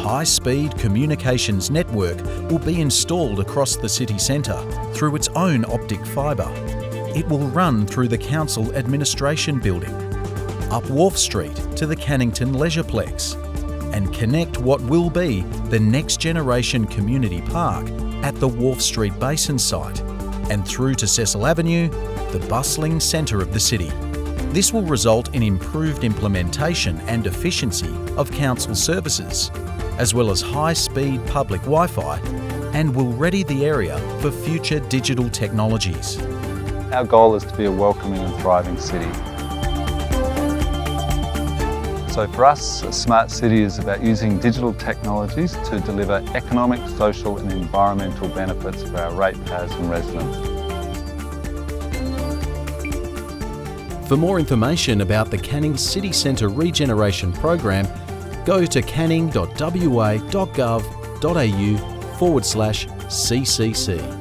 high-speed communications network will be installed across the city centre through its own optic fibre. It will run through the Council Administration Building, up Wharf Street to the Cannington Leisureplex, and connect what will be the next generation community park at the Wharf Street Basin site, and through to Cecil Avenue, the bustling centre of the city. This will result in improved implementation and efficiency of council services, as well as high-speed public Wi-Fi, and will ready the area for future digital technologies. Our goal is to be a welcoming and thriving city. So for us, a smart city is about using digital technologies to deliver economic, social and environmental benefits for our ratepayers and residents. For more information about the Canning City Centre Regeneration Program, go to canning.wa.gov.au/CCC.